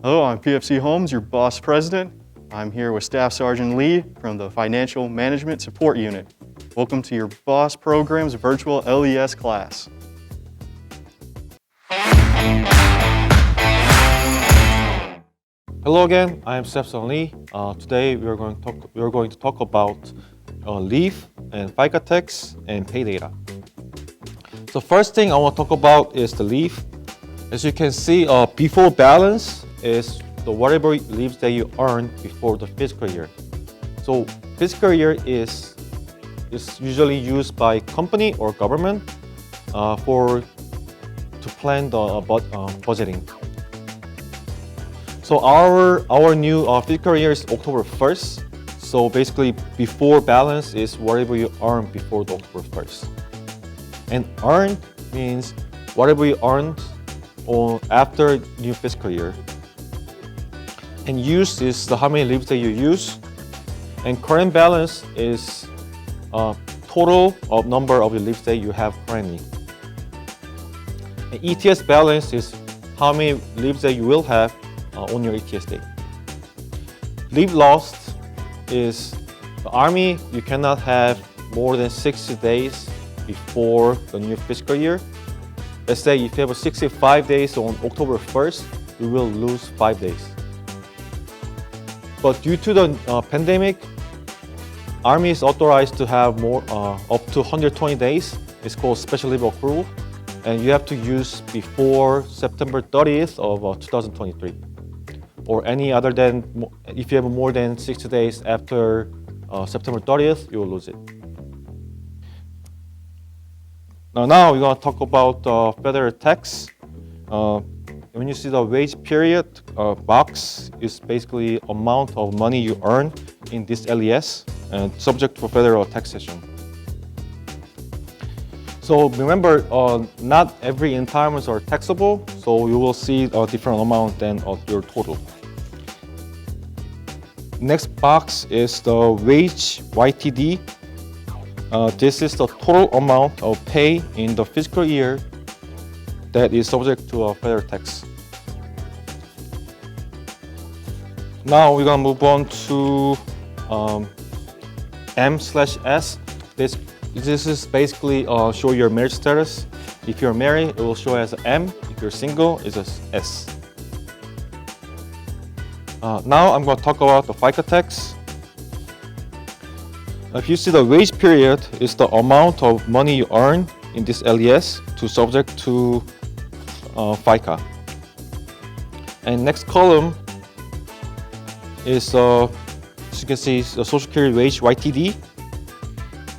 Hello, I'm PFC Holmes, your boss president. I'm here with Staff Sergeant Lee from the Financial Management Support Unit. Welcome to your Boss Program's virtual LES class. Hello again, I am Staff Sergeant Lee. Today we are going to talk about leave and FICA tax and pay data. So first thing I want to talk about is the leave. As you can see, before balance is the whatever leaves that you earn before the fiscal year. So fiscal year is usually used by company or government to plan the budgeting. So our new fiscal year is October 1st. So basically before balance is whatever you earn before the October 1st. And earned means whatever you earned or after new fiscal year. And used is how many leaves that you use. And current balance is total of number of the leaves that you have currently. And ETS balance is how many leaves that you will have on your ETS day. Leave lost is the Army, you cannot have more than 60 days before the new fiscal year. Let's say if you have 65 days on October 1st, you will lose 5 days. But due to the pandemic, Army is authorized to have more up to 120 days. It's called special leave accrual, and you have to use before September 30th of 2023, or any other than if you have more than 60 days after September 30th, you will lose it. Now we're going to talk about federal tax. When you see the wage period box, is basically amount of money you earn in this LES and subject to federal taxation. So remember, not every entitlements are taxable, so you will see a different amount than your total. Next box is the wage YTD. This is the total amount of pay in the fiscal year that is subject to a federal tax. Now we're gonna move on to M/S. This is basically show your marriage status. If you're married, it will show as M. If you're single, it's as S. Now I'm going to talk about the FICA tax. If you see the wage period is the amount of money you earn in this LES to subject to FICA. And next column is, as you can see, the Social Security wage YTD.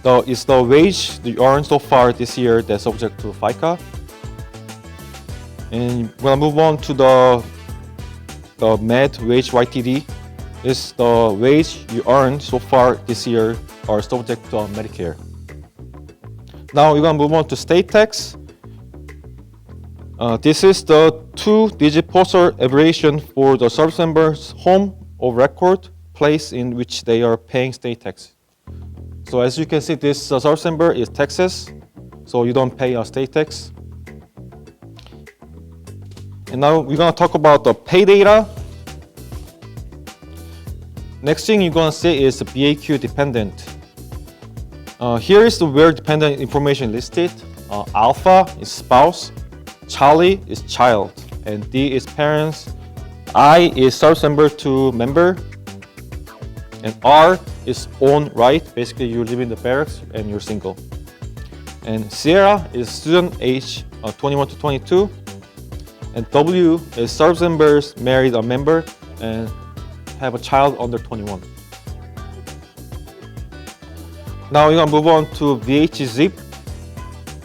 It's the wage you earned so far this year that's subject to FICA. And we're gonna move on to the med wage YTD. Is the wage you earned so far this year are subject to Medicare. Now we're gonna move on to state tax. This is the 2-digit postal abbreviation for the service member's home of record, place in which they are paying state tax. So as you can see, this service member is Texas, so you don't pay a state tax. And now we're gonna talk about the pay data. Next thing you're gonna see is the BAQ dependent. Here is where dependent information listed. Alpha is spouse, Charlie is child, and D is parents, I is service member to member, and R is own right. Basically, you live in the barracks and you're single. And Sierra is student age 21 to 22, and W is service members married a member and have a child under 21. Now we're gonna move on to VH zip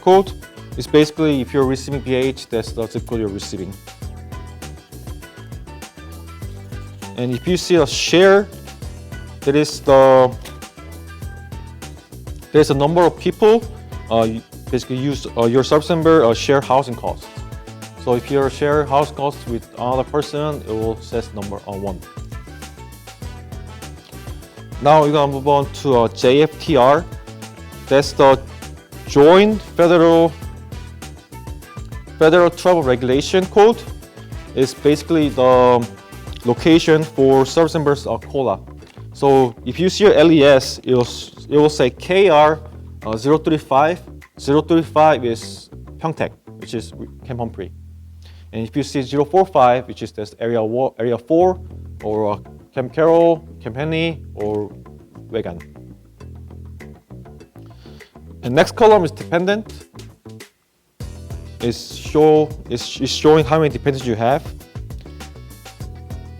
code. It's basically if you're receiving VH, that's the zip code you're receiving. And if you see a share, there's a number of people basically use your service member share housing costs. So if you share house costs with another person, it will says number 1. Now we're gonna move on to JFTR. That's the Joint Federal Travel Regulation Code. It's basically the location for service members of COLA. So if you see your LES, it will say KR 035. 035 is Pyeongtaek, which is Camp Humphrey. And if you see 045, which is this area 4, or Camp Carroll, Camp Henny, or Wegan. And next column is dependent. It's showing how many dependents you have.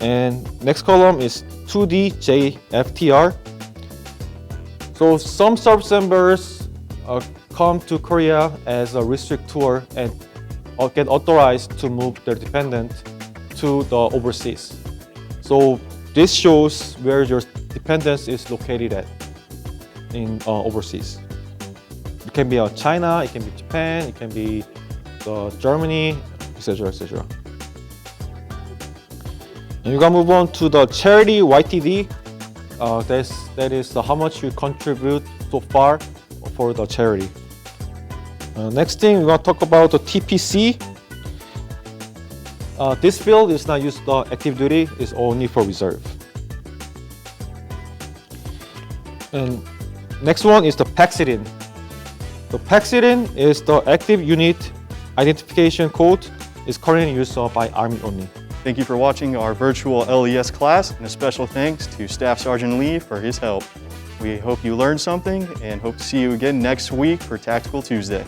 And next column is 2DJFTR. So some service members come to Korea as a restrict tour and get authorized to move their dependent to the overseas. So this shows where your dependence is located at in overseas. It can be China, it can be Japan, it can be Germany, etc., etc. And we're gonna move on to the charity YTD. That is how much you contribute so far for the charity. Next thing, we're gonna talk about the TPC. This field is not used for active duty; it's only for reserve. And next one is the PACSIDIN. The PACSIDIN is the active unit identification code. It's currently used by Army only. Thank you for watching our virtual LES class, and a special thanks to Staff Sergeant Lee for his help. We hope you learned something and hope to see you again next week for Tactical Tuesday.